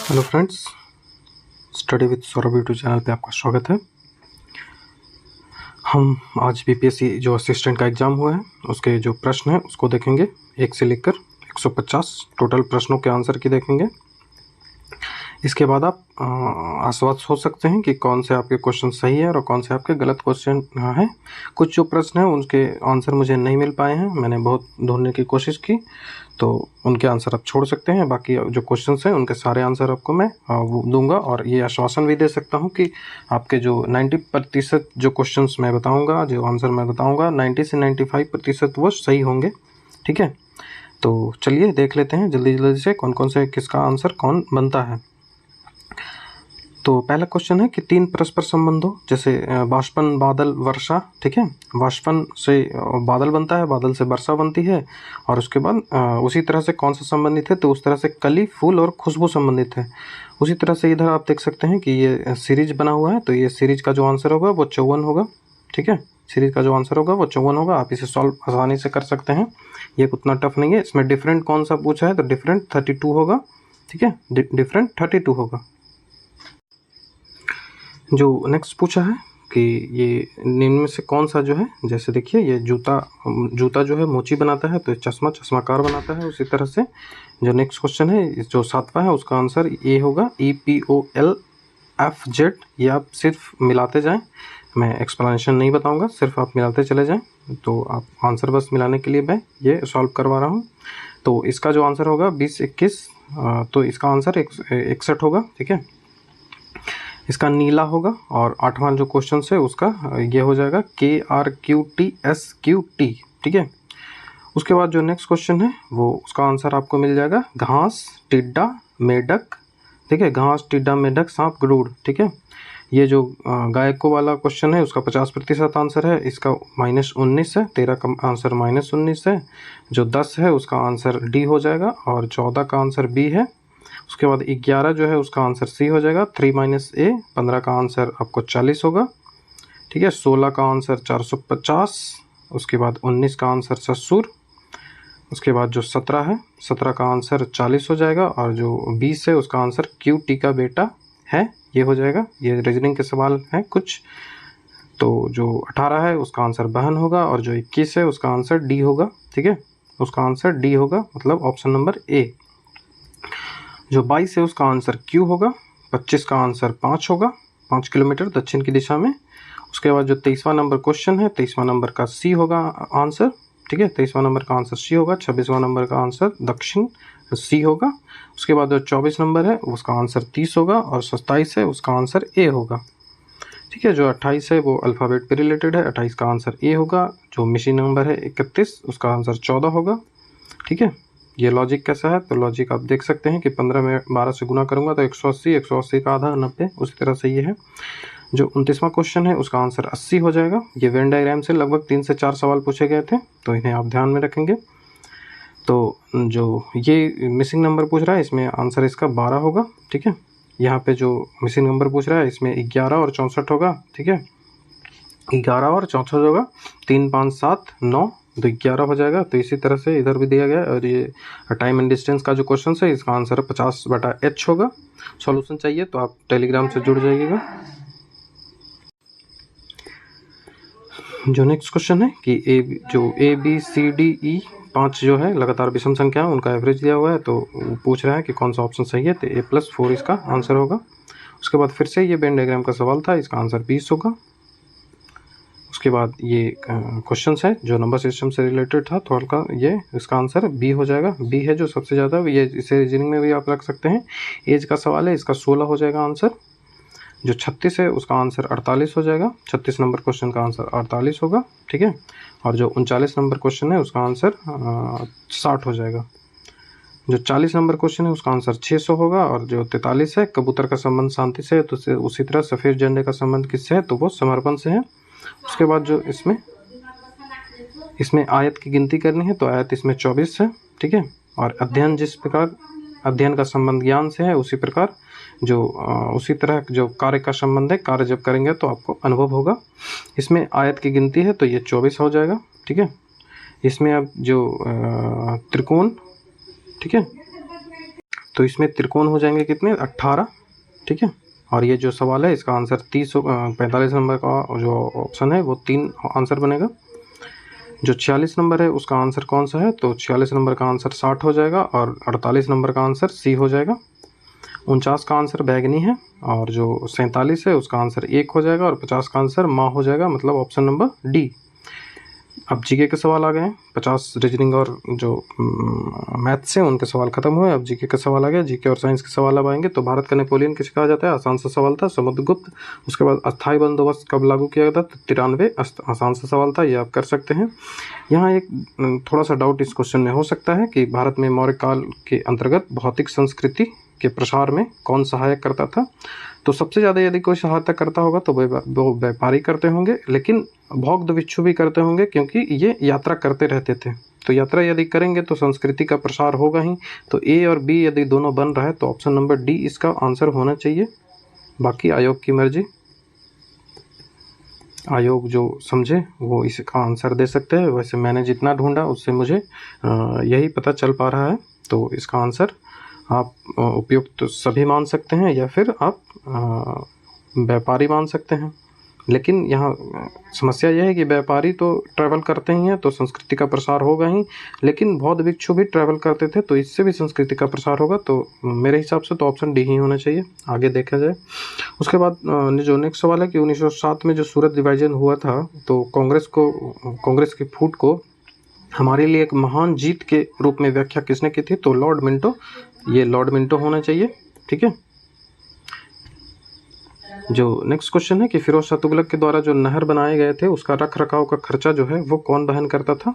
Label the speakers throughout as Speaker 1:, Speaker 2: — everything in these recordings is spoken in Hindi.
Speaker 1: Hello friends, study with Saurabh YouTube channel पे आपका स्वागत है। हम आज बीपीएससी जो असिस्टेंट का एग्ज़ाम हुआ है उसके जो प्रश्न हैं उसको देखेंगे। 1 से लेकर 150 टोटल प्रश्नों के आंसर की देखेंगे। इसके बाद आप आश्वस्त हो सकते हैं कि कौन से आपके क्वेश्चन सही है और कौन से आपके गलत क्वेश्चन हैं। कुछ जो प्रश्न हैं उनके आंसर मुझे नहीं मिल पाए हैं, मैंने बहुत ढूंढने की कोशिश की, तो उनके आंसर आप छोड़ सकते हैं। बाकी जो क्वेश्चंस हैं उनके सारे आंसर आपको मैं वो दूंगा और ये आश्वासन भी दे सकता हूं कि आपके जो 90% जो क्वेश्चंस मैं बताऊंगा, जो आंसर मैं बताऊंगा, 90 से 95% वो सही होंगे। ठीक है, तो चलिए देख लेते हैं जल्दी जल्दी से कौन कौन से किसका आंसर कौन बनता है। तो पहला क्वेश्चन है कि 3 परस्पर संबंधों, जैसे वाष्पन, बादल, वर्षा। ठीक है, वाष्पन से बादल बनता है, बादल से वर्षा बनती है, और उसके बाद उसी तरह से कौन सा संबंधित है, तो उस तरह से कली, फूल और खुशबू संबंधित है। उसी तरह से इधर आप देख सकते हैं कि ये सीरीज बना हुआ है, तो ये सीरीज का जो आंसर होगा वो 54 होगा। ठीक है, सीरीज का जो आंसर होगा वो 54 होगा। आप इसे सॉल्व आसानी से कर सकते हैं, ये उतना टफ नहीं है। इसमें डिफरेंट कौन सा पूछा है, तो डिफरेंट 32 होगा। ठीक है, डिफरेंट 32 होगा। जो नेक्स्ट पूछा है कि ये निम्न में से कौन सा जो है, जैसे देखिए ये जूता जो है मोची बनाता है, तो चश्मा चश्माकार बनाता है। उसी तरह से जो नेक्स्ट क्वेश्चन है, जो 7वां है, उसका आंसर ये होगा EPOLFZ। ये आप सिर्फ मिलाते जाएं, मैं एक्सप्लेनेशन नहीं बताऊंगा, सिर्फ आप मिलाते चले जाएं। तो आप आंसर बस मिलाने के लिए मैं ये सॉल्व करवा रहा हूँ। तो इसका जो आंसर होगा 20, 21, तो इसका आंसर 61 होगा। ठीक है, इसका नीला होगा। और 8वां जो क्वेश्चन है उसका ये हो जाएगा KRQTSQT। ठीक है, उसके बाद जो नेक्स्ट क्वेश्चन है वो उसका आंसर आपको मिल जाएगा घास, टिड्डा, मेढक। ठीक है, घास, टिड्डा, मेढक, सांप, गरुड़। ठीक है, ये जो गायकों वाला क्वेश्चन है उसका 50% आंसर है, इसका -19 है। 13 का आंसर -19 है। जो 10 है उसका आंसर D हो जाएगा, और 14 का आंसर B है। उसके बाद 11 जो है उसका आंसर C हो जाएगा, 3 - A। 15 का आंसर आपको 40 होगा। ठीक है, 16 का आंसर 450। उसके बाद 19 का आंसर ससुर। उसके बाद जो 17 है, 17 का आंसर 40 हो जाएगा, और जो 20 है उसका आंसर QT का बेटा है, ये हो जाएगा। ये रीजनिंग के सवाल हैं कुछ। तो जो 18 है उसका आंसर बहन होगा, और जो 21 है उसका आंसर D होगा। ठीक है, उसका आंसर D होगा, मतलब ऑप्शन नंबर A। जो 22 है उसका आंसर Q होगा। 25 का आंसर 5 होगा, 5 किलोमीटर दक्षिण की दिशा में। उसके बाद जो 23वां नंबर क्वेश्चन है, 23वां नंबर का C होगा आंसर। ठीक है, 23वां नंबर का आंसर C होगा। 26वां नंबर का आंसर दक्षिण C होगा। उसके बाद जो 24 नंबर है उसका आंसर 30 होगा, और 27 है उसका आंसर A होगा। ठीक है, जो 28 है वो अल्फ़ाबेट पे रिलेटेड है, 28 का आंसर A होगा। जो मिशन नंबर है 31, उसका आंसर 14 होगा। ठीक है, ये लॉजिक कैसा है, तो लॉजिक आप देख सकते हैं कि 15 में 12 से गुना करूंगा तो 180, 180 का आधा 90। उसी तरह से ये है। जो 29वां क्वेश्चन है उसका आंसर 80 हो जाएगा। ये वेन डायग्राम से लगभग 3 से 4 सवाल पूछे गए थे, तो इन्हें आप ध्यान में रखेंगे। तो जो ये मिसिंग नंबर पूछ रहा है इसमें आंसर इसका 12 होगा। ठीक है, यहाँ पे जो मिसिंग नंबर पूछ रहा है इसमें 11 और 64 होगा। ठीक है, 11 और 64 होगा, 3, 5, 7, 9, तो 11 हो जाएगा। तो इसी तरह से इधर भी दिया गया है। और ये टाइम एंड डिस्टेंस का जो क्वेश्चन है इसका आंसर 50/H होगा। सॉल्यूशन चाहिए तो आप टेलीग्राम से जुड़ जाइएगा। जो नेक्स्ट क्वेश्चन है कि जो ABCDE 5 जो है लगातार विषम संख्या है, उनका एवरेज दिया हुआ है, तो पूछ रहा है कि कौन सा ऑप्शन सही है, तो A+4 इसका आंसर होगा। उसके बाद फिर से ये वेन डायग्राम का सवाल था, इसका आंसर 20 होगा। उसके बाद ये क्वेश्चन है जो नंबर सिस्टम से रिलेटेड था थोड़ा का, ये इसका आंसर B हो जाएगा। B है जो सबसे ज़्यादा, ये इसे रीजनिंग में भी आप रख सकते हैं। एज का सवाल है, इसका 16 हो जाएगा आंसर। जो 36 है उसका आंसर 48 हो जाएगा। 36 नंबर क्वेश्चन का आंसर 48 होगा। ठीक है, और जो 39 नंबर क्वेश्चन है उसका आंसर 60 हो जाएगा। जो 40 नंबर क्वेश्चन है उसका आंसर 600 होगा। और जो 43 है, कबूतर का संबंध शांति से है, तो उसी तरह सफ़ेद झंडे का संबंध किससे है, तो वो समर्पण से है। उसके बाद जो इसमें आयत की गिनती करनी है, तो आयत इसमें 24 है। ठीक है, और अध्ययन जिस प्रकार अध्ययन का संबंध ज्ञान से है, उसी प्रकार जो उसी तरह जो कार्य का संबंध है, कार्य जब करेंगे तो आपको अनुभव होगा। इसमें आयत की गिनती है तो ये 24 हो जाएगा। ठीक है, इसमें अब जो त्रिकोण, ठीक है, तो इसमें त्रिकोण हो जाएंगे कितने, 18, ठीक है। और ये जो सवाल है इसका आंसर 45 नंबर का जो ऑप्शन है वो 3 आंसर बनेगा। जो 46 नंबर है उसका आंसर कौन सा है, तो 46 नंबर का आंसर 60 हो जाएगा और 48 नंबर का आंसर सी हो जाएगा। 49 का आंसर बैगनी है और जो 47 है उसका आंसर 1 हो जाएगा और 50 का आंसर माँ हो जाएगा, मतलब ऑप्शन नंबर डी। अब जीके के सवाल आ गए हैं। 50 रीजनिंग और जो मैथ्स हैं उनके सवाल खत्म हुए, अब जीके का सवाल आ गया। जीके और साइंस के सवाल अब आएंगे। तो भारत का नेपोलियन किसे कहा जाता है, आसान सा सवाल था, समुद्रगुप्त। उसके बाद अस्थायी बंदोबस्त कब लागू किया गया था, 93, आसान सा सवाल था, ये आप कर सकते हैं। यहाँ एक थोड़ा सा डाउट इस क्वेश्चन में हो सकता है कि भारत में मौर्य काल के अंतर्गत भौतिक संस्कृति के प्रसार में कौन सहायक करता था। तो सबसे ज़्यादा यदि कोई सहायता करता होगा तो वो व्यापारी करते होंगे, लेकिन बौद्ध भिक्षु भी करते होंगे क्योंकि ये यात्रा करते रहते थे। तो यात्रा यदि करेंगे तो संस्कृति का प्रसार होगा ही। तो ए और बी यदि दोनों बन रहा है तो ऑप्शन नंबर डी इसका आंसर होना चाहिए। बाकी आयोग की मर्जी, आयोग जो समझे वो इसका आंसर दे सकते हैं। वैसे मैंने जितना ढूंढा उससे मुझे यही पता चल पा रहा है। तो इसका आंसर आप उपयुक्त सभी मान सकते हैं या फिर आप व्यापारी मान सकते हैं। लेकिन यहाँ समस्या यह है कि व्यापारी तो ट्रैवल करते ही हैं तो संस्कृति का प्रसार होगा ही, लेकिन बौद्ध भिक्षु भी ट्रैवल करते थे तो इससे भी संस्कृति का प्रसार होगा। तो मेरे हिसाब से तो ऑप्शन डी ही होना चाहिए। आगे देखा जाए। उसके बाद जो नेक्स्ट सवाल है कि 1907 में जो सूरत डिवीजन हुआ था तो कांग्रेस की फूट को हमारे लिए एक महान जीत के रूप में व्याख्या किसने की थी, तो लॉर्ड मिंटो। ये लॉर्ड मिंटो होना चाहिए, ठीक है। जो नेक्स्ट क्वेश्चन है कि फिरोज शाह तुगलक के द्वारा जो नहर बनाए गए थे उसका रख रखाव का खर्चा जो है वो कौन वहन करता था।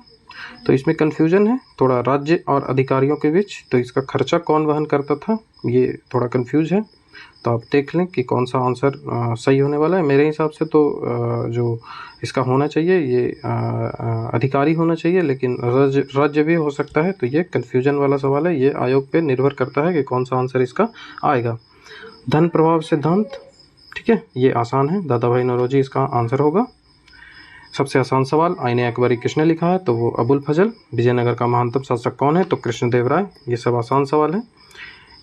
Speaker 1: तो इसमें कन्फ्यूजन है थोड़ा राज्य और अधिकारियों के बीच। तो इसका खर्चा कौन वहन करता था ये थोड़ा कन्फ्यूज है। तो आप देख लें कि कौन सा आंसर सही होने वाला है। मेरे हिसाब से तो जो इसका होना चाहिए ये अधिकारी होना चाहिए, लेकिन राज्य भी हो सकता है। तो ये कन्फ्यूजन वाला सवाल है, ये आयोग पे निर्भर करता है कि कौन सा आंसर इसका आएगा। धन प्रभाव सिद्धांत, ठीक है, ये आसान है, दादा भाई नौरोजी इसका आंसर होगा। सबसे आसान सवाल, आईने अकबरी किसने लिखा है, तो वो अबुल फजल। विजयनगर का महानतम शासक कौन है, तो कृष्णदेव राय। ये सब आसान सवाल है।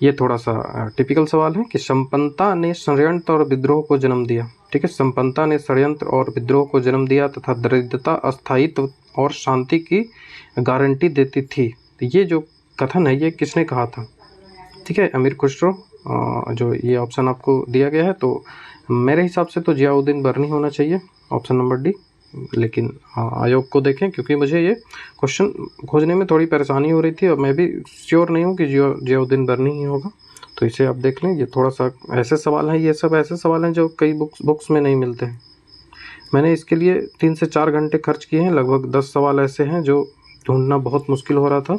Speaker 1: ये थोड़ा सा टिपिकल सवाल है कि संपन्नता ने षड्यंत्र और विद्रोह को जन्म दिया, ठीक है। संपन्नता ने षड्यंत्र और विद्रोह को जन्म दिया तथा दरिद्रता अस्थायित्व और शांति की गारंटी देती थी। तो ये जो कथन है ये किसने कहा था, ठीक है, अमीर खुसरो। जो ये ऑप्शन आपको दिया गया है तो मेरे हिसाब से तो जियाउद्दीन बर्नी होना चाहिए, ऑप्शन नंबर डी। लेकिन आयोग को देखें क्योंकि मुझे ये क्वेश्चन खोजने में थोड़ी परेशानी हो रही थी और मैं भी श्योर नहीं हूँ कि जियाउद्दीन बर्नी ही होगा। तो इसे आप देख लें। ये थोड़ा सा ऐसे सवाल हैं, ये सब ऐसे सवाल हैं जो कई बुक्स में नहीं मिलते हैं। मैंने इसके लिए 3 से 4 घंटे खर्च किए हैं। लगभग 10 सवाल ऐसे हैं जो ढूंढना बहुत मुश्किल हो रहा था।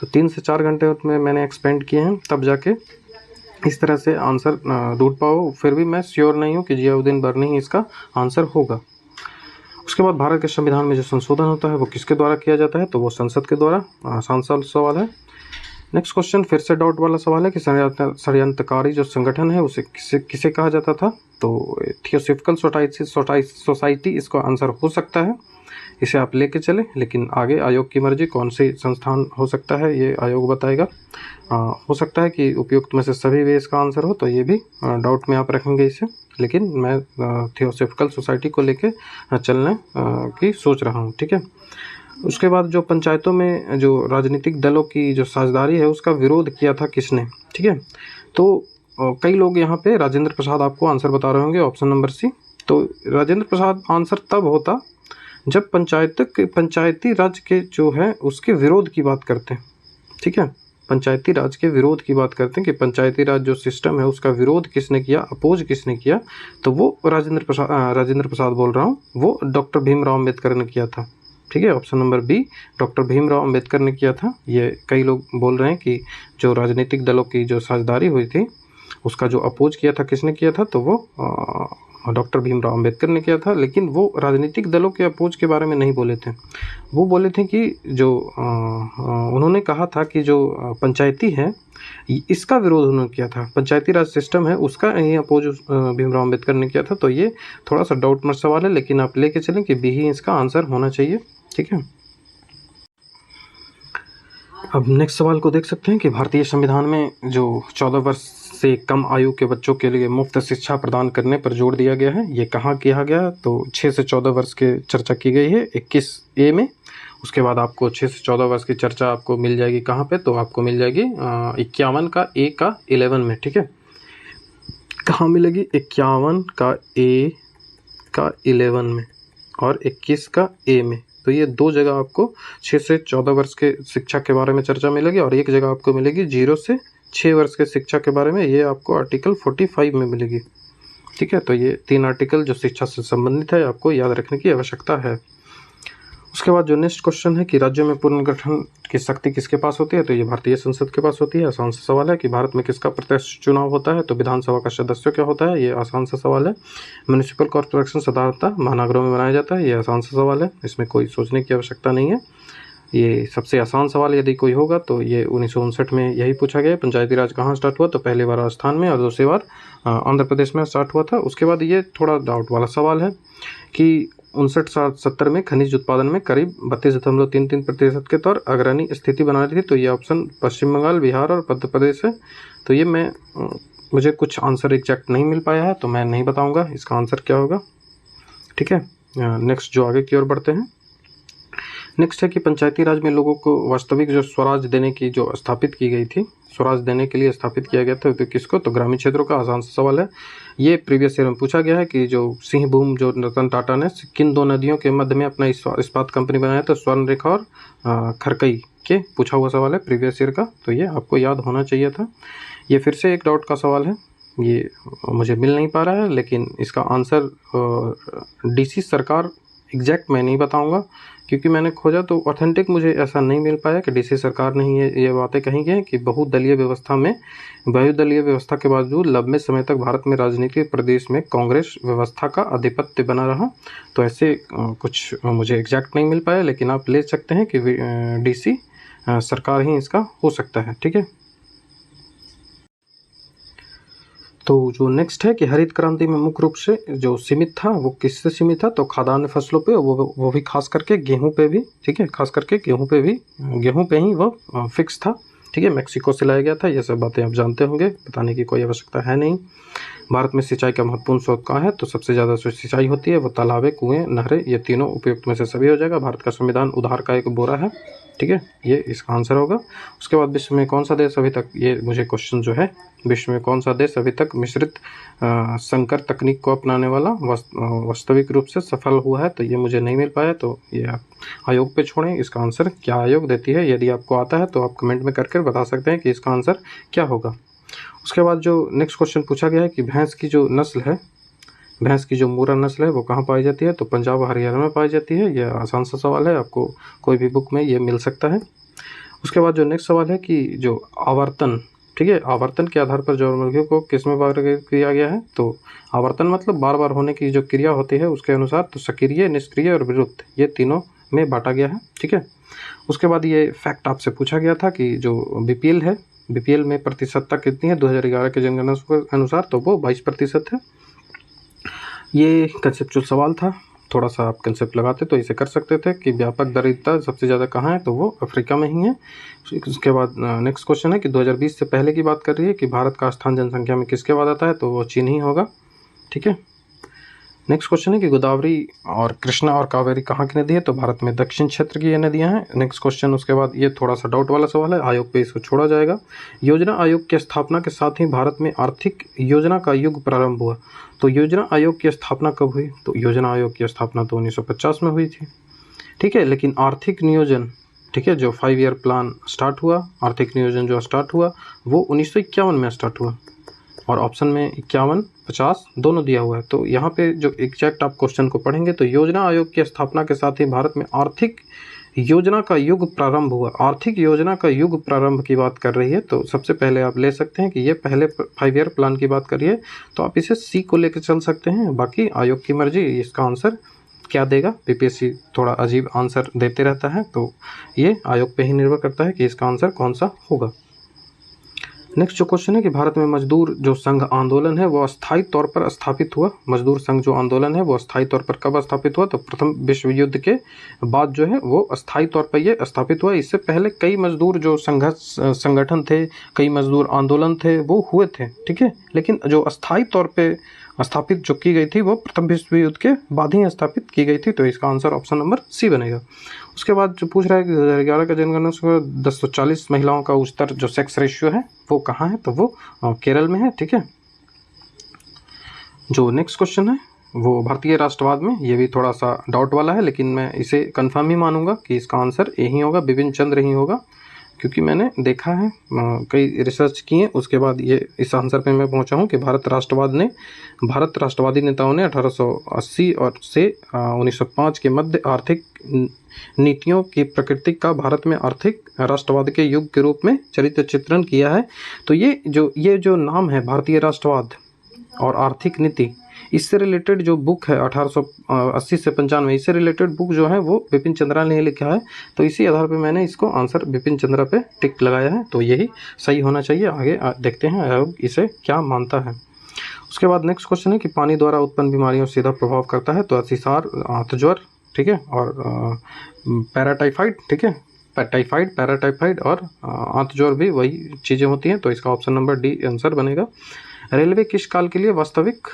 Speaker 1: तो 3 से 4 घंटे उसमें मैंने एक्सपेंड किए हैं, तब जाके इस तरह से आंसर ढूंढ पाओ। फिर भी मैं श्योर नहीं हूँ कि जियाउद्दीन बर्नी ही इसका आंसर होगा। उसके बाद भारत के संविधान में जो संशोधन होता है वो किसके द्वारा किया जाता है, तो वो संसद के द्वारा। आसान सवाल है। नेक्स्ट क्वेश्चन फिर से डाउट वाला सवाल है कि षड्यंत्रकारी जो संगठन है उसे किसे कहा जाता था, तो थियोसॉफिकल सोसाइटी इसका आंसर हो सकता है। इसे आप लेके चले, लेकिन आगे आयोग की मर्जी कौन सी संस्थान हो सकता है ये आयोग बताएगा। हो सकता है कि उपयुक्त में से सभी भी इसका आंसर हो, तो ये भी डाउट में आप रखेंगे इसे। लेकिन मैं थियोसॉफिकल सोसाइटी को लेके चलने की सोच रहा हूँ, ठीक है। उसके बाद जो पंचायतों में जो राजनीतिक दलों की जो साझेदारी है उसका विरोध किया था किसने, ठीक है। तो कई लोग यहाँ पे राजेंद्र प्रसाद आपको आंसर बता रहे होंगे, ऑप्शन नंबर सी। तो राजेंद्र प्रसाद आंसर तब होता जब पंचायती राज के जो है उसके विरोध की बात करते हैं, ठीक है। पंचायती राज के विरोध की बात करते हैं कि पंचायती राज जो सिस्टम है उसका विरोध किसने किया, अपोज किसने किया, तो वो राजेंद्र प्रसाद बोल रहा हूँ, वो डॉक्टर भीमराव अम्बेडकर ने किया था, ठीक है। Option number B doctor Bhimrao Ambedkar ने किया था। ये कई लोग बोल रहे हैं कि जो राजनीतिक दलों की जो साझेदारी हुई थी उसका जो अपोज किया था किसने किया था, तो वो डॉक्टर भीमराव अम्बेडकर ने किया था। लेकिन वो राजनीतिक दलों के अपोज के बारे में नहीं बोले थे। वो बोले थे कि जो उन्होंने कहा था कि जो पंचायती है इसका विरोध उन्होंने किया था, पंचायती राज सिस्टम है उसका ही अपोज भीमराव अम्बेडकर ने किया था। तो ये थोड़ा सा डाउट में सवाल है, लेकिन आप लेके चलें कि बी ही इसका आंसर होना चाहिए, ठीक है। अब नेक्स्ट सवाल को देख सकते हैं कि भारतीय संविधान में जो 14 वर्ष से कम आयु के बच्चों के लिए मुफ्त शिक्षा प्रदान करने पर जोर दिया गया है, ये कहाँ किया गया? तो 6 से 14 वर्ष की चर्चा की गई है 21A में। उसके बाद आपको 6 से 14 वर्ष की चर्चा आपको मिल जाएगी कहाँ पे? तो आपको मिल जाएगी 51 का A का 11 में, ठीक है। कहाँ मिलेगी? 51 का A का 11 में और 21 का A में। तो ये दो जगह आपको 6 से 14 वर्ष के शिक्षा के बारे में चर्चा मिलेगी और एक जगह आपको मिलेगी 0 से 6 वर्ष के शिक्षा के बारे में, ये आपको आर्टिकल 45 में मिलेगी, ठीक है। तो ये 3 आर्टिकल जो शिक्षा से संबंधित है आपको याद रखने की आवश्यकता है। उसके बाद जो नेक्स्ट क्वेश्चन है कि राज्यों में पुनर्गठन की शक्ति किसके पास होती है? तो ये भारतीय संसद के पास होती है। आसान सा सवाल है कि भारत में किसका प्रत्यक्ष चुनाव होता है? तो विधानसभा का सदस्य क्या होता है? ये आसान सा सवाल है। म्यूनिसिपल कॉर्पोरेशन साधारणतः महानगरों में बनाया जाता है, ये आसान सा सवाल है, इसमें कोई सोचने की आवश्यकता नहीं है। ये सबसे आसान सवाल यदि कोई होगा तो ये 1959 में यही पूछा गया। पंचायती राज कहाँ स्टार्ट हुआ? तो पहली बार राजस्थान में और दूसरी बार आंध्र प्रदेश में स्टार्ट हुआ था। उसके बाद ये थोड़ा डाउट वाला सवाल है कि 59-70 में खनिज उत्पादन में करीब 32.33% के तौर अग्रणी स्थिति बना रही थी। तो ये ऑप्शन पश्चिम बंगाल, बिहार और मध्य प्रदेश है। तो ये मुझे कुछ आंसर एग्जैक्ट नहीं मिल पाया है तो मैं नहीं बताऊंगा इसका आंसर क्या होगा, ठीक है। नेक्स्ट जो आगे की ओर बढ़ते हैं, नेक्स्ट है कि पंचायती राज में लोगों को वास्तविक जो स्वराज देने की जो स्थापित की गई थी, स्वराज देने के लिए स्थापित किया गया था, तो किसको? तो ग्रामीण क्षेत्रों का। आसान सा सवाल है। ये प्रीवियस ईयर में पूछा गया है कि जो सिंहभूम जो रतन टाटा ने किन दो नदियों के मध्य में अपना इस्पात कंपनी बनाया था? स्वर्णरेखा और खरकई के पूछा हुआ सवाल है प्रीवियस ईयर का, तो ये आपको याद होना चाहिए था। ये फिर से एक डाउट का सवाल है, ये मुझे मिल नहीं पा रहा है, लेकिन इसका आंसर DC सरकार एग्जैक्ट मैं नहीं बताऊंगा क्योंकि मैंने खोजा तो ऑथेंटिक मुझे ऐसा नहीं मिल पाया कि DC सरकार ने ही ये बातें कही गई कि बहुदलीय व्यवस्था में बहुदलीय व्यवस्था के बावजूद लंबे समय तक भारत में राजनीतिक प्रदेश में कांग्रेस व्यवस्था का आधिपत्य बना रहा। तो ऐसे कुछ मुझे एग्जैक्ट नहीं मिल पाया, लेकिन आप ले सकते हैं कि DC सरकार ही इसका हो सकता है, ठीक है। तो जो नेक्स्ट है कि हरित क्रांति में मुख्य रूप से जो सीमित था वो किससे सीमित था? तो खाद्यान्न फसलों पे, वो भी खास करके गेहूं पे भी, ठीक है, खास करके गेहूं पे ही वो फिक्स था, ठीक है। मेक्सिको से लाया गया था। ये सब बातें आप जानते होंगे, बताने की कोई आवश्यकता है नहीं। भारत में सिंचाई का महत्वपूर्ण स्रोत कहाँ है? तो सबसे ज़्यादा जो सिंचाई होती है वो तालाबें, कुएँ, नहरें, ये तीनों उपयुक्त में से सभी हो जाएगा। भारत का संविधान उधार का एक बोरा है, ठीक है, ये इसका आंसर होगा। उसके बाद विश्व में कौन सा देश अभी तक, ये मुझे क्वेश्चन जो है, विश्व में कौन सा देश अभी तक मिश्रित संकर तकनीक को अपनाने वाला वास्तविक रूप से सफल हुआ है? तो ये मुझे नहीं मिल पाया, तो ये आप आयोग पे छोड़ें। इसका आंसर क्या आयोग देती है, यदि आपको आता है तो आप कमेंट में करके बता सकते हैं कि इसका आंसर क्या होगा। उसके बाद जो नेक्स्ट क्वेश्चन पूछा गया है कि भैंस की जो नस्ल है, भैंस की जो मुर्रा नस्ल है वो कहाँ पाई जाती है? तो पंजाब और हरियाणा में पाई जाती है। यह आसान सा सवाल है, आपको कोई भी बुक में ये मिल सकता है। उसके बाद जो नेक्स्ट सवाल है कि जो आवर्तन, ठीक है, आवर्तन के आधार पर जो मुर्गियों को किस में वर्गीकृत किया गया है? तो आवर्तन मतलब बार बार होने की जो क्रिया होती है उसके अनुसार, तो सक्रिय, निष्क्रिय और विलुप्त, ये तीनों में बांटा गया है, ठीक है। उसके बाद ये फैक्ट आपसे पूछा गया था कि जो BPL है, BPL में प्रतिशतता कितनी है 2011 के जनगणना के अनुसार? तो वो 22% है। ये कंसेप्चुअल सवाल था, थोड़ा सा आप कंसेप्ट लगाते तो इसे कर सकते थे कि व्यापक दरिद्रता सबसे ज़्यादा कहाँ है? तो वो अफ्रीका में ही है। उसके बाद नेक्स्ट क्वेश्चन है कि 2020 से पहले की बात कर रही है कि भारत का स्थान जनसंख्या में किसके बाद आता है? तो वो चीन ही होगा, ठीक है। नेक्स्ट क्वेश्चन है कि गोदावरी और कृष्णा और कावेरी कहाँ की नदी है? तो भारत में दक्षिण क्षेत्र की ये नदियाँ हैं। नेक्स्ट क्वेश्चन, उसके बाद ये थोड़ा सा डाउट वाला सवाल है, आयोग पे इसको छोड़ा जाएगा। योजना आयोग की स्थापना के साथ ही भारत में आर्थिक योजना का युग प्रारंभ हुआ। तो योजना आयोग की स्थापना कब हुई? तो योजना आयोग की स्थापना तो 1950 में हुई थी, ठीक है। लेकिन आर्थिक नियोजन, ठीक है, जो 5 ईयर प्लान स्टार्ट हुआ, आर्थिक नियोजन जो स्टार्ट हुआ वो 1951 में स्टार्ट हुआ। और ऑप्शन में 51, 50 दोनों दिया हुआ है। तो यहाँ पे जो एग्जैक्ट आप क्वेश्चन को पढ़ेंगे तो योजना आयोग की स्थापना के साथ ही भारत में आर्थिक योजना का युग प्रारंभ हुआ। आर्थिक योजना का युग प्रारंभ की बात कर रही है, तो सबसे पहले आप ले सकते हैं कि ये पहले 5 ईयर प्लान की बात करिए, तो आप इसे C को लेकर चल सकते हैं। बाकी आयोग की मर्जी इसका आंसर क्या देगा। PPSC थोड़ा अजीब आंसर देते रहता है, तो ये आयोग पे ही निर्भर करता है कि इसका आंसर कौन सा होगा। नेक्स्ट जो क्वेश्चन है कि भारत में मजदूर जो संघ आंदोलन है वो अस्थायी तौर पर स्थापित हुआ। मजदूर संघ जो आंदोलन है वो अस्थायी तौर पर कब स्थापित हुआ? तो प्रथम विश्व युद्ध के बाद जो है वो अस्थायी तौर पर ये स्थापित हुआ। इससे पहले कई मजदूर जो संगठन थे, कई मजदूर आंदोलन थे वो हुए थे, ठीक है, लेकिन जो अस्थायी तौर पर स्थापित जो की गई थी वो प्रथम विश्व युद्ध के बाद ही स्थापित की गई थी। तो इसका आंसर ऑप्शन नंबर सी बनेगा। उसके बाद जो पूछ रहा है कि 2011 का जनगणना 1040 महिलाओं का उच्चतर जो सेक्स रेशियो है वो कहाँ है? तो वो केरल में है, ठीक है। जो नेक्स्ट क्वेश्चन है वो भारतीय राष्ट्रवाद में, ये भी थोड़ा सा डाउट वाला है लेकिन मैं इसे कंफर्म ही मानूंगा कि इसका आंसर यही होगा, बिपिन चंद्र ही होगा, क्योंकि मैंने देखा है, कई रिसर्च किए, उसके बाद ये इस आंसर पे मैं पहुंचा हूँ कि भारत राष्ट्रवादी नेताओं ने 1880 और से 1905 के मध्य आर्थिक नीतियों की प्रकृति का भारत में आर्थिक राष्ट्रवाद के युग के रूप में चरित्र चित्रण किया है। तो ये जो नाम है भारतीय राष्ट्रवाद और आर्थिक नीति, इससे रिलेटेड जो बुक है 1880 से 95, इससे रिलेटेड बुक जो है वो बिपिन चंद्रा ने लिखा है। तो इसी आधार पे मैंने इसको आंसर बिपिन चंद्रा पे टिक लगाया है। तो यही सही होना चाहिए। आगे देखते हैं आयोग इसे क्या मानता है। उसके बाद नेक्स्ट क्वेश्चन है कि पानी द्वारा उत्पन्न बीमारियों सीधा प्रभाव करता है। तो अतिसार, आंतज्वर, ठीक है, और पैराटाइफाइड, ठीक है, टाइफाइड, पैराटाइफाइड और आंतज्वर भी वही चीज़ें होती हैं। तो इसका ऑप्शन नंबर डी आंसर बनेगा। रेलवे किस काल के लिए वास्तविक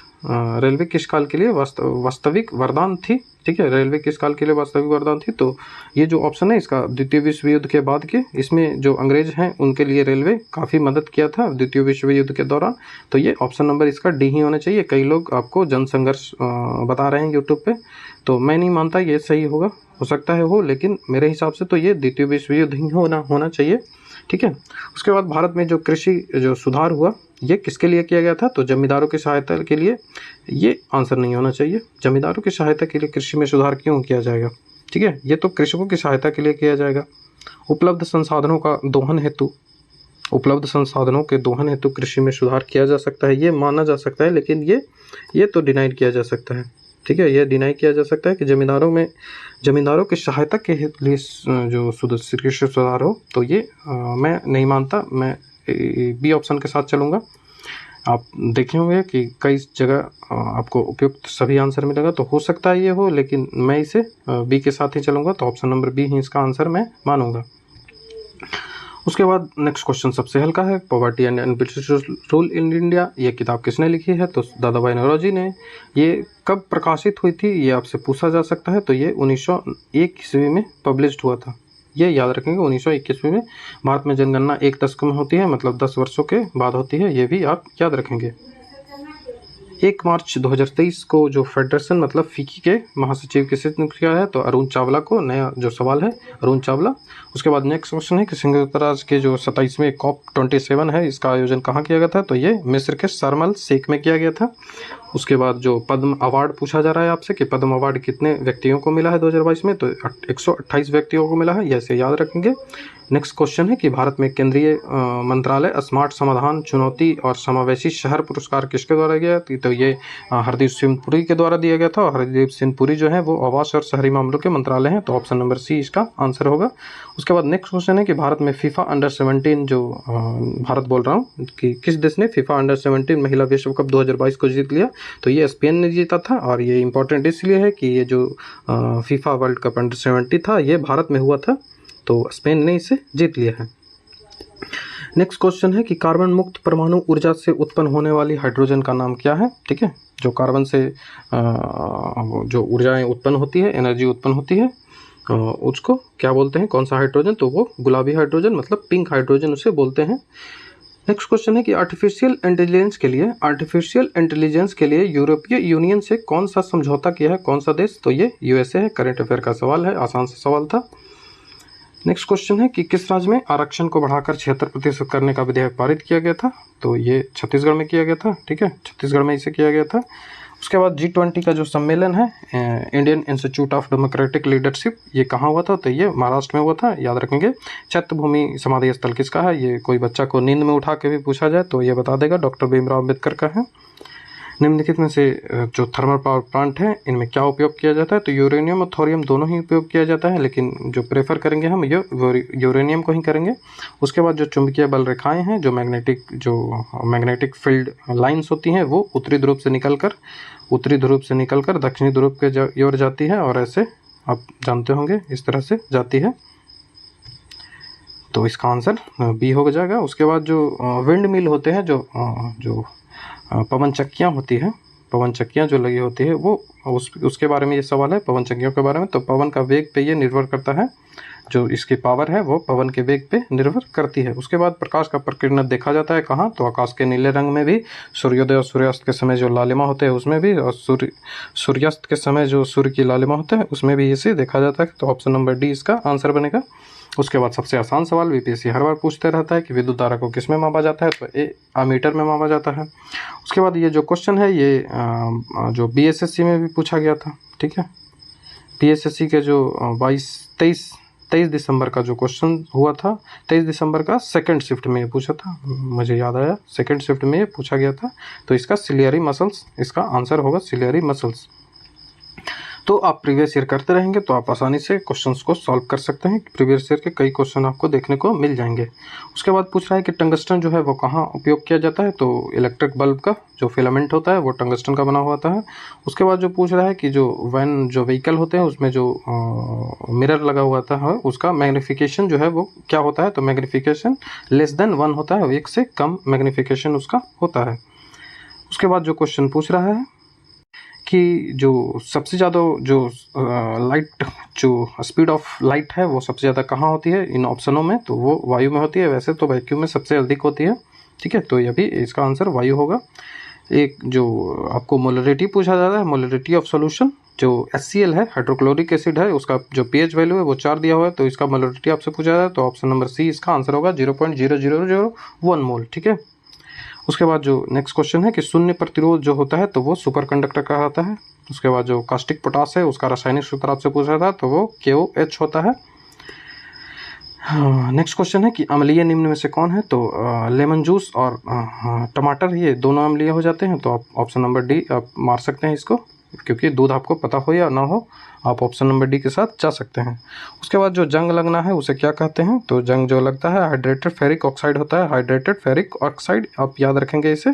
Speaker 1: वरदान थी? ठीक है, रेलवे किस काल के लिए वास्तविक वरदान थी? तो ये जो ऑप्शन है इसका द्वितीय विश्व युद्ध के बाद के, इसमें जो अंग्रेज हैं उनके लिए रेलवे काफ़ी मदद किया था द्वितीय विश्व युद्ध के दौरान। तो ये ऑप्शन नंबर इसका डी ही होना चाहिए। कई लोग आपको जनसंघर्ष बता रहे हैं यूट्यूब पे, तो मैं नहीं मानता ये सही होगा, हो सकता है हो, लेकिन मेरे हिसाब से तो ये द्वितीय विश्व युद्ध ही होना चाहिए, ठीक है। उसके बाद भारत में जो कृषि जो सुधार हुआ ये किसके लिए किया गया था? तो जमींदारों की सहायता के लिए। ये आंसर नहीं होना चाहिए। जमींदारों की सहायता के लिए कृषि में सुधार क्यों किया जाएगा? ठीक है, ये तो कृषकों की सहायता के लिए किया जाएगा। उपलब्ध संसाधनों के दोहन हेतु कृषि में सुधार किया जा सकता है, ये माना जा सकता है, लेकिन ये तो डिनाई किया जा सकता है, ठीक है, ये डिनाई किया जा सकता है कि जमींदारों की सहायता के लिए जो कृषि सुधार हो। तो ये मैं नहीं मानता। मैं बी ऑप्शन के साथ चलूँगा। आप देखे होंगे कि कई जगह आपको उपयुक्त सभी आंसर मिलेगा, तो हो सकता है ये हो, लेकिन मैं इसे बी के साथ ही चलूँगा। तो ऑप्शन नंबर बी ही इसका आंसर मैं मानूंगा। उसके बाद नेक्स्ट क्वेश्चन सबसे हल्का है। Poverty and un-British rule in India, ये किताब किसने लिखी है? तो दादा भाई नौरोजी ने। ये कब प्रकाशित हुई थी ये आपसे पूछा जा सकता है। तो ये 1901 ईस्वी में पब्लिश्ड हुआ था, ये याद रखेंगे। 1921 ईस्वी में भारत में जनगणना 1 दशक में होती है, मतलब 10 वर्षों के बाद होती है, ये भी आप याद रखेंगे। 1 मार्च 2023 को जो फेडरेशन मतलब फीकी के महासचिव किसे नियुक्त किया है? तो अरुण चावला को। नया जो सवाल है अरुण चावला। उसके बाद नेक्स्ट क्वेश्चन है कि संयुक्त राष्ट्र के जो 27वें COP27 है इसका आयोजन कहाँ किया गया था? तो ये मिस्र के शर्म अल शेख में किया गया था। उसके बाद जो पद्म अवार्ड पूछा जा रहा है आपसे कि पद्म अवार्ड कितने व्यक्तियों को मिला है 2022 में? तो 128 व्यक्तियों को मिला है, ऐसे याद रखेंगे। नेक्स्ट क्वेश्चन है कि भारत में केंद्रीय मंत्रालय स्मार्ट समाधान, चुनौती और समावेशी शहर पुरस्कार किसके द्वारा गया? तो ये हरदीप सिंह पुरी के द्वारा दिया गया था। और हरदीप सिंह पुरी जो है वो आवास और शहरी मामलों के मंत्रालय हैं। तो ऑप्शन नंबर सी इसका आंसर होगा। उसके बाद नेक्स्ट क्वेश्चन है कि भारत में फीफा अंडर 17 जो भारत बोल रहा हूँ कि किस देश ने फीफा अंडर 17 महिला विश्व कप 2022 को जीत लिया? तो ये स्पेन ने जीता था। और ये इंपॉर्टेंट इसलिए है कि ये जो फीफा वर्ल्ड कप अंडर 17 था ये भारत में हुआ था, तो स्पेन ने इसे जीत लिया है। नेक्स्ट क्वेश्चन है कि कार्बन मुक्त परमाणु ऊर्जा से उत्पन्न होने वाली हाइड्रोजन का नाम क्या है? ठीक है, जो कार्बन से जो ऊर्जाएं उत्पन्न होती है, एनर्जी उत्पन्न होती है, उसको क्या बोलते हैं? कौन सा हाइड्रोजन? तो वो गुलाबी हाइड्रोजन मतलब पिंक हाइड्रोजन उसे बोलते हैं। नेक्स्ट क्वेश्चन है कि आर्टिफिशियल इंटेलिजेंस के लिए यूरोपीय यूनियन से कौन सा समझौता किया है? कौन सा देश? तो ये यूएसए है। करंट अफेयर का सवाल है, आसान सा सवाल था। नेक्स्ट क्वेश्चन है कि किस राज्य में आरक्षण को बढ़ाकर 76% करने का विधेयक पारित किया गया था? तो ये छत्तीसगढ़ में किया गया था, ठीक है, छत्तीसगढ़ में इसे किया गया था। उसके बाद G20 का जो सम्मेलन है Indian institute of democratic leadership, ये कहाँ हुआ था? तो ये महाराष्ट्र में हुआ था, याद रखेंगे। चैत्यभूमि समाधि स्थल किसका है? ये कोई बच्चा को नींद में उठा के भी पूछा जाए तो ये बता देगा, डॉक्टर भीमराव अम्बेडकर का है। निम्नलिखित में से जो थर्मल पावर प्लांट है इनमें क्या उपयोग किया जाता है? तो यूरेनियम और थोरियम दोनों ही उपयोग किया जाता है, लेकिन जो प्रेफर करेंगे हम ये यूरेनियम को ही करेंगे। उसके बाद जो चुंबकीय बल रेखाएं हैं, जो मैग्नेटिक फील्ड लाइंस होती हैं, वो उत्तरी ध्रुव से निकलकर दक्षिणी ध्रुव के ओर जाती है, और ऐसे आप जानते होंगे इस तरह से जाती है। तो इसका आंसर बी हो जाएगा। उसके बाद जो विंड मिल होते हैं, जो पवन चक्कियाँ होती हैं, पवन चक्कियाँ जो लगी होती है, वो उसके बारे में ये सवाल है, पवन चक्कियों के बारे में। तो पवन का वेग पे ये निर्भर करता है, जो इसकी पावर है वो पवन के वेग पे निर्भर करती है। उसके बाद प्रकाश का प्रकीर्णन देखा जाता है कहाँ? तो आकाश के नीले रंग में भी, सूर्योदय और सूर्यास्त के समय जो लालिमा होते हैं उसमें भी, और सूर्यास्त के समय जो सूर्य की लालिमा होता है उसमें भी इसे देखा जाता है। तो ऑप्शन नंबर डी इसका आंसर बनेगा। उसके बाद सबसे आसान सवाल बीपीएससी हर बार पूछते रहता है कि विद्युत धारा को किस में मापा जाता है? तो ए अमीटर में मापा जाता है। उसके बाद ये जो क्वेश्चन है ये जो बीएसएससी में भी पूछा गया था, ठीक है। बीएसएससी के जो 23 दिसंबर का जो क्वेश्चन हुआ था, 23 दिसंबर का सेकंड शिफ्ट में ये पूछा था, मुझे याद आया, सेकंड शिफ्ट में ये पूछा गया था। तो इसका सिलियरी मसल्स इसका आंसर होगा, सिलियरी मसल्स। तो आप प्रीवियस ईयर करते रहेंगे तो आप आसानी से क्वेश्चंस को सॉल्व कर सकते हैं। प्रीवियस ईयर के कई क्वेश्चन आपको देखने को मिल जाएंगे। उसके बाद पूछ रहा है कि टंगस्टन जो है वो कहाँ उपयोग किया जाता है? तो इलेक्ट्रिक बल्ब का जो फिलामेंट होता है वो टंगस्टन का बना हुआ होता है। उसके बाद जो पूछ रहा है कि जो व्हीकल होते हैं उसमें जो मिरर लगा हुआ था है उसका मैग्नीफिकेशन जो है वो क्या होता है? तो मैग्नीफिकेशन लेस देन 1 होता है, 1 से कम मैग्नीफिकेशन उसका होता है। उसके बाद जो क्वेश्चन पूछ रहा है कि जो सबसे ज़्यादा जो लाइट जो स्पीड ऑफ लाइट है वो सबसे ज़्यादा कहाँ होती है इन ऑप्शनों में? तो वो वायु में होती है। वैसे तो वैक्यूम में सबसे अधिक होती है, ठीक है। तो ये भी इसका आंसर वायु होगा। एक जो आपको मोलरिटी पूछा जाता है, मोलरिटी ऑफ सॉल्यूशन, जो HCl है, हाइड्रोक्लोरिक एसिड है, उसका जो pH वैल्यू है वो 4 दिया हुआ है। तो इसका मोलरिटी आपसे पूछा जाता है, तो ऑप्शन नंबर सी इसका आंसर होगा, 0.0001 मोल, ठीक है। उसके बाद जो नेक्स्ट क्वेश्चन है कि शून्य प्रतिरोध जो होता है तो वो सुपर कंडक्टर कहलाता है। उसके बाद जो कास्टिक पोटास है उसका रासायनिक सूत्र आपसे पूछा था, तो वो KOH होता है। नेक्स्ट क्वेश्चन है कि अम्लीय निम्न में से कौन है? तो लेमन जूस और टमाटर ये दोनों अम्लीय हो जाते हैं। तो आप ऑप्शन नंबर डी आप मार सकते हैं इसको, क्योंकि दूध आपको पता हो या ना हो, आप ऑप्शन नंबर डी के साथ जा सकते हैं। उसके बाद जो जंग लगना है उसे क्या कहते हैं? तो जंग जो लगता है हाइड्रेटेड फेरिक ऑक्साइड होता है, हाइड्रेटेड फेरिक ऑक्साइड, आप याद रखेंगे इसे।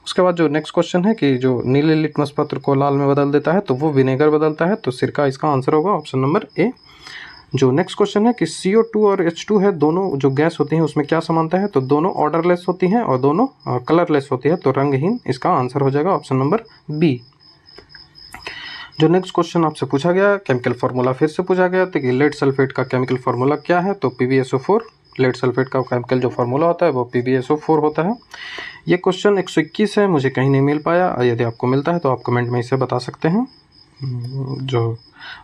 Speaker 1: उसके बाद जो नेक्स्ट क्वेश्चन है कि जो नीले लिटमस पत्र को लाल में बदल देता है तो वो विनेगर बदलता है। तो सिरका इसका आंसर होगा, ऑप्शन नंबर ए। जो नेक्स्ट क्वेश्चन है कि CO2 और H2 है, दोनों जो गैस होती हैं उसमें क्या समानता है? तो दोनों ऑर्डरलेस होती हैं और दोनों कलरलेस होती है, तो रंगहीन इसका आंसर हो जाएगा, ऑप्शन नंबर बी। जो नेक्स्ट क्वेश्चन आपसे पूछा गया केमिकल फार्मूला फिर से पूछा गया था कि लेड सल्फेट का केमिकल फार्मूला क्या है? तो PbSO4, लेड सल्फेट का केमिकल जो फार्मूला होता है वो PbSO4 होता है। ये क्वेश्चन 121 है, मुझे कहीं नहीं मिल पाया, यदि आपको मिलता है तो आप कमेंट में इसे बता सकते हैं। जो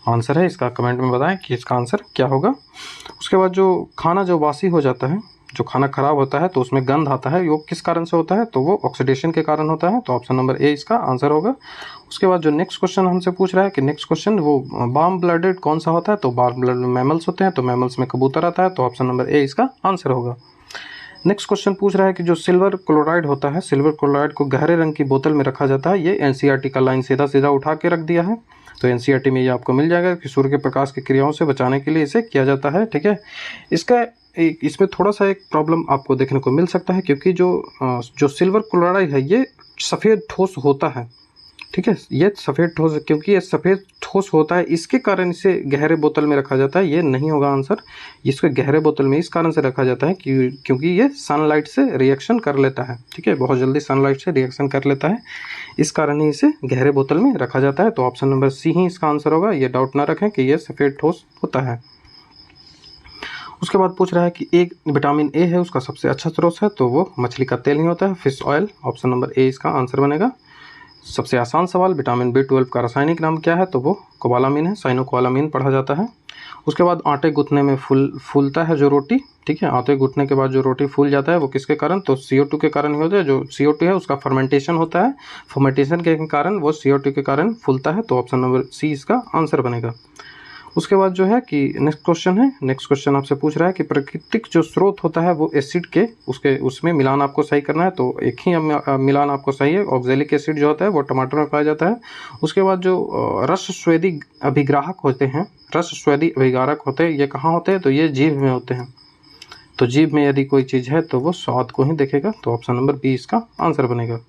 Speaker 1: आंसर है इसका कमेंट में बताएं कि इसका आंसर क्या होगा। उसके बाद जो खाना जो बासी हो जाता है, जो खाना खराब होता है तो उसमें गंध आता है, वो किस कारण से होता है? तो वो ऑक्सीडेशन के कारण होता है। तो ऑप्शन नंबर ए इसका आंसर होगा। उसके बाद जो नेक्स्ट क्वेश्चन हमसे पूछ रहा है कि नेक्स्ट क्वेश्चन वो वार्म ब्लडेड कौन सा होता है? तो वार्म ब्लडेड मैमल्स होते हैं, तो मैमल्स में कबूतर आता है। तो ऑप्शन नंबर ए इसका आंसर होगा। नेक्स्ट क्वेश्चन पूछ रहा है कि जो सिल्वर क्लोराइड होता है, सिल्वर क्लोराइड को गहरे रंग की बोतल में रखा जाता है। ये NCERT का लाइन सीधा उठा के रख दिया है, तो NCERT में ये आपको मिल जाएगा कि सूर्य के प्रकाश की क्रियाओं से बचाने के लिए इसे किया जाता है, ठीक है। इसमें थोड़ा सा एक प्रॉब्लम आपको देखने को मिल सकता है, क्योंकि जो सिल्वर क्लोराइड है ये सफ़ेद ठोस होता है, ठीक है। ये सफ़ेद ठोस, क्योंकि ये सफ़ेद ठोस होता है इसके कारण इसे गहरे बोतल में रखा जाता है। ये नहीं होगा आंसर, इसको गहरे बोतल में इस कारण से रखा जाता है क्योंकि ये सनलाइट से रिएक्शन कर लेता है, ठीक है, बहुत जल्दी सनलाइट से रिएक्शन कर लेता है, इस कारण ही इसे गहरे बोतल में रखा जाता है। तो ऑप्शन नंबर सी ही इसका आंसर होगा। ये डाउट ना रखें कि ये सफ़ेद ठोस होता है। उसके बाद पूछ रहा है कि एक विटामिन ए है उसका सबसे अच्छा स्रोत है, तो वो मछली का तेल ही होता है, fish oil, option number A इसका आंसर बनेगा। सबसे आसान सवाल, विटामिन B12 का रासायनिक नाम क्या है? तो वो कोबालामिन है, साइनोकोबालामिन पढ़ा जाता है। उसके बाद आटे गूंथने में फूलता है जो रोटी, ठीक है, आटे गूंथने के बाद जो रोटी फूल जाता है वो किसके कारण? तो CO2 के कारण ही होता है। जो CO2 है उसका फर्मेंटेशन होता है, फर्मेंटेशन के कारण वो CO2 के कारण फूलता है। तो ऑप्शन नंबर सी इसका आंसर बनेगा। उसके बाद जो है कि नेक्स्ट क्वेश्चन है, नेक्स्ट क्वेश्चन आपसे पूछ रहा है कि प्राकृतिक जो स्रोत होता है वो एसिड के उसमें मिलान आपको सही करना है। तो एक ही मिलान आपको सही है, ऑक्जेलिक एसिड जो होता है वो टमाटर में पाया जाता है। उसके बाद जो रस स्वेदी अभिग्राहक होते हैं, रस स्वेदी अभिगारक होते हैं, ये कहाँ होते हैं? तो ये जीभ में होते हैं। तो जीभ में यदि कोई चीज़ है तो वो स्वाद को ही देखेगा। तो ऑप्शन नंबर बी इसका आंसर बनेगा।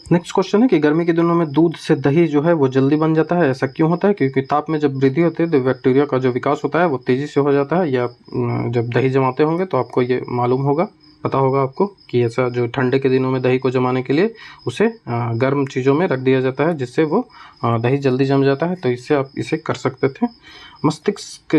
Speaker 1: नेक्स्ट क्वेश्चन है कि गर्मी के दिनों में दूध से दही जो है वो जल्दी बन जाता है, ऐसा क्यों होता है? क्योंकि ताप में जब वृद्धि होती है तो बैक्टीरिया का जो विकास होता है वो तेज़ी से हो जाता है। या जब दही जमाते होंगे तो आपको ये मालूम होगा, पता होगा आपको कि ऐसा जो ठंडे के दिनों में दही को जमाने के लिए उसे गर्म चीज़ों में रख दिया जाता है, जिससे वो दही जल्दी जम जाता है। तो इससे आप इसे कर सकते थे। मस्तिष्क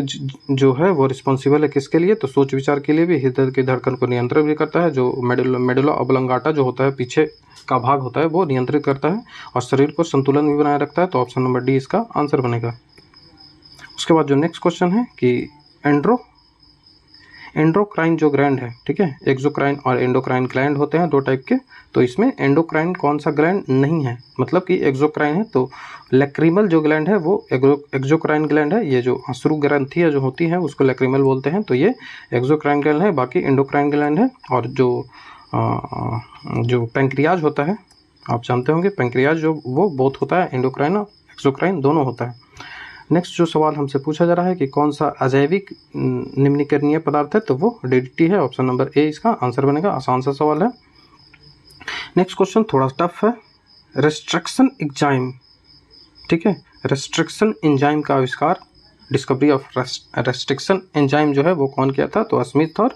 Speaker 1: जो है वो रिस्पॉन्सिबल है किसके लिए? तो सोच विचार के लिए भी, हृदय की धड़कन को नियंत्रित भी करता है, जो मेडुला ऑब्लांगाटा जो होता है पीछे का भाग होता है वो नियंत्रित करता है, और शरीर को संतुलन भी बनाए रखता है। तो ऑप्शन नंबर डी इसका आंसर बनेगा। उसके बाद जो नेक्स्ट क्वेश्चन है कि एंडोक्राइन जो ग्लैंड है, ठीक है, एक्सोक्राइन और एंडोक्राइन ग्लैंड होते हैं दो टाइप के। तो इसमें एंडोक्राइन कौन सा ग्लैंड नहीं है, मतलब कि एक्सोक्राइन है। तो लैक्रिमल जो ग्लैंड है वो एक्सोक्राइन ग्लैंड है। ये जो अश्रु ग्रंथियाँ जो होती हैं उसको लैक्रिमल बोलते हैं। तो ये एक्सोक्राइन ग्लैंड है, बाकी एंडोक्राइन ग्लैंड है। और जो पैंक्रियाज होता है, आप जानते होंगे पैंक्रियाज जो वो बोथ होता है, एंडोक्राइन और एक्सोक्राइन दोनों होता है। नेक्स्ट जो सवाल हमसे पूछा जा रहा है कि कौन सा अजैविक निम्नीकरणीय पदार्थ है, तो वो DDT है। ऑप्शन नंबर ए इसका आंसर बनेगा। आसान सा सवाल है। नेक्स्ट क्वेश्चन थोड़ा टफ है। रेस्ट्रिक्शन एंजाइम, ठीक है, रेस्ट्रिक्शन एंजाइम का आविष्कार, डिस्कवरी ऑफ रेस्ट्रिक्शन एंजाइम जो है वो कौन किया था? तो स्मिथ और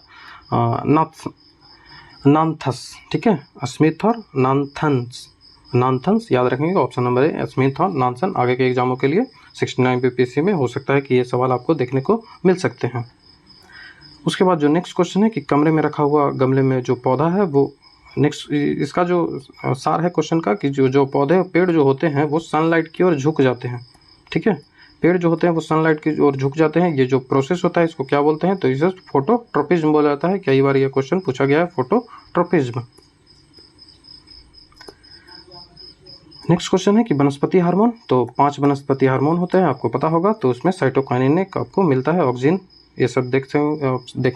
Speaker 1: नाथन्स, ठीक है, स्मिथ और नाथन्स याद रखेंगे। ऑप्शन नंबर ए स्मिथ और नाथन। आगे के एग्जामों के लिए 69 PPSC में हो सकता है कि ये सवाल आपको देखने को मिल सकते हैं। उसके बाद जो नेक्स्ट क्वेश्चन है कि कमरे में रखा हुआ गमले में जो पौधा है वो, नेक्स्ट इसका जो सार है क्वेश्चन का कि जो पौधे पेड़ जो होते हैं वो सनलाइट की ओर झुक जाते हैं, ठीक है, पेड़ जो होते हैं वो सनलाइट की ओर झुक जाते हैं। ये जो प्रोसेस होता है इसको क्या बोलते हैं? तो इसे फोटोट्रोपिज्म बोला जाता है। कई बार ये क्वेश्चन पूछा गया है, फोटोट्रोपिज्म। नेक्स्ट क्वेश्चन है कि वनस्पति हार्मोन, तो 5 वनस्पति हार्मोन होते हैं, आपको पता होगा। तो उसमें साइटोकाइनिन आपको मिलता है, ऑक्सिन, ये सब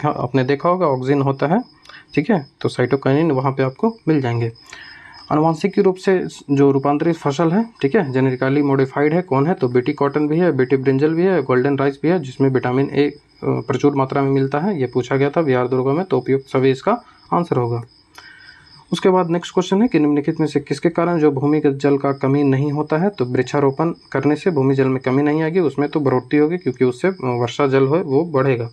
Speaker 1: आपने देखा होगा, ऑक्सिन होता है, ठीक है। तो साइटोकाइनिन वहाँ पे आपको मिल जाएंगे। आनुवांशिक रूप से जो रूपांतरित फसल है, ठीक है, जेनेटिकली मॉडिफाइड है, कौन है? तो बीटी कॉटन भी है, बीटी ब्रिंजल भी है, गोल्डन राइस भी है, जिसमें विटामिन ए प्रचुर मात्रा में मिलता है। ये पूछा गया था बिहार दुर्गा में, तो उपयुक्त सभी इसका आंसर होगा। उसके बाद नेक्स्ट क्वेश्चन है कि निम्नलिखित में से किसके कारण जो भूमिगत जल का कमी नहीं होता है? तो वृक्षारोपण करने से भूमि जल में कमी नहीं आएगी, उसमें तो बढ़ोतरी होगी, क्योंकि उससे वर्षा जल है वो बढ़ेगा।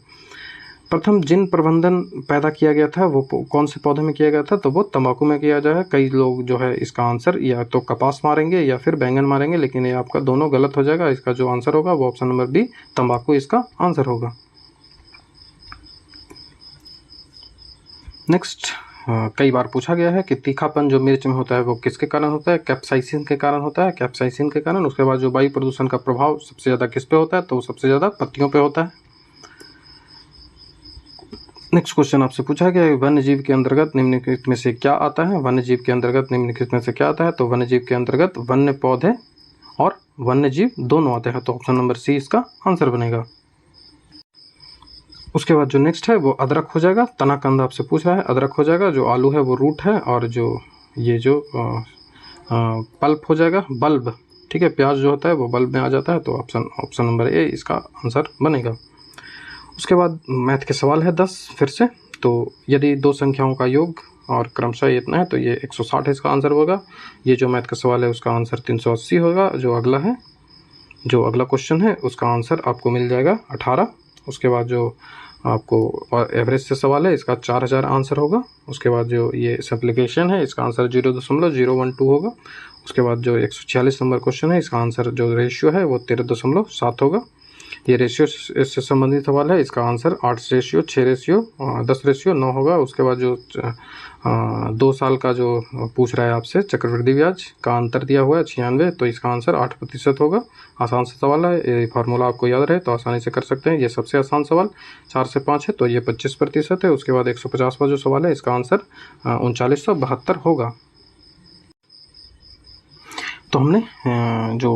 Speaker 1: प्रथम जिन प्रबंधन पैदा किया गया था वो कौन से पौधे में किया गया था? तो वो तंबाकू में किया जाए। कई लोग जो है इसका आंसर या तो कपास मारेंगे या फिर बैंगन मारेंगे, लेकिन ये आपका दोनों गलत हो जाएगा। इसका जो आंसर होगा वो ऑप्शन नंबर बी तंबाकू इसका आंसर होगा। नेक्स्ट कई बार पूछा गया है कि तीखापन जो मिर्च में होता है वो किसके कारण होता है? कैप्साइसिन के कारण होता है, कैप्साइसिन के कारण। उसके बाद जो वायु प्रदूषण का प्रभाव सबसे ज़्यादा किस पे होता है? तो सबसे ज़्यादा पत्तियों पे होता है। नेक्स्ट क्वेश्चन आपसे पूछा गया वन्य जीव के अंतर्गत निम्नलिखित में से क्या आता है? वन्य जीव के अंतर्गत निम्नलिखित में से क्या आता है? तो वन्य जीव के अंतर्गत वन्य पौधे और वन्य जीव दोनों आते हैं। तो ऑप्शन नंबर सी इसका आंसर बनेगा। उसके बाद जो नेक्स्ट है वो अदरक हो जाएगा। तना कंद आपसे पूछ रहा है, अदरक हो जाएगा। जो आलू है वो रूट है, और जो ये जो पल्प हो जाएगा बल्ब, ठीक है। प्याज जो होता है वो बल्ब में आ जाता है। तो ऑप्शन नंबर ए इसका आंसर बनेगा। उसके बाद मैथ के सवाल है 10 फिर से। तो यदि दो संख्याओं का योग और क्रमशः इतना है तो ये 160 इसका आंसर होगा। ये जो मैथ का सवाल है उसका आंसर 380 होगा। जो अगला है, जो अगला क्वेश्चन है उसका आंसर आपको मिल जाएगा 18। उसके बाद जो आपको और एवरेज से सवाल है इसका 4000 आंसर होगा। उसके बाद जो ये सिंप्लीफिकेशन है इसका आंसर 0.012 होगा। उसके बाद जो 146 नंबर क्वेश्चन है इसका आंसर जो रेशियो है वो 13.7 होगा। ये रेशियो इससे संबंधित सवाल है, इसका आंसर 8 रेशियो 6 रेशियो 10 रेशियो 9 होगा। उसके बाद जो 2 साल का जो पूछ रहा है आपसे चक्रवृद्धि ब्याज का अंतर दिया हुआ है 96, तो इसका आंसर 8% होगा। आसान सा सवाल है, ये फार्मूला आपको याद रहे तो आसानी से कर सकते हैं। ये सबसे आसान सवाल 4 से 5 है, तो ये 25% है। उसके बाद 150 का जो सवाल है इसका आंसर 3972 होगा। तो हमने जो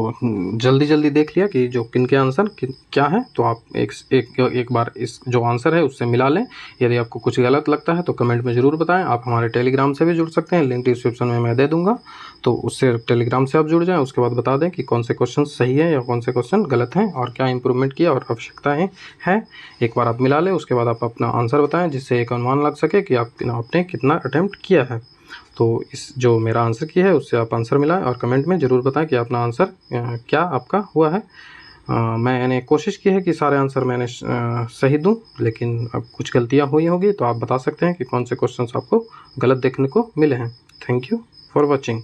Speaker 1: जल्दी जल्दी देख लिया कि जो किन के आंसर क्या है, तो आप एक बार इस जो आंसर है उससे मिला लें। यदि आपको कुछ गलत लगता है तो कमेंट में ज़रूर बताएं। आप हमारे टेलीग्राम से भी जुड़ सकते हैं, लिंक डिस्क्रिप्शन में मैं दे दूंगा, तो उससे टेलीग्राम से आप जुड़ जाएं। उसके बाद बता दें कि कौन से क्वेश्चन सही है या कौन से क्वेश्चन गलत हैं और क्या इंप्रूवमेंट किया और आवश्यकताएँ है। एक बार आप मिला लें, उसके बाद आप अपना आंसर बताएँ, जिससे एक अनुमान लग सके कि आपने कितना अटैम्प्ट किया है। तो इस जो मेरा आंसर की है उससे आप आंसर मिलाएं और कमेंट में ज़रूर बताएं कि अपना आंसर क्या आपका हुआ है। मैंने कोशिश की है कि सारे आंसर मैंने सही दूं, लेकिन अब कुछ गलतियां हुई होगी, तो आप बता सकते हैं कि कौन से क्वेश्चंस आपको गलत देखने को मिले हैं। Thank you for watching.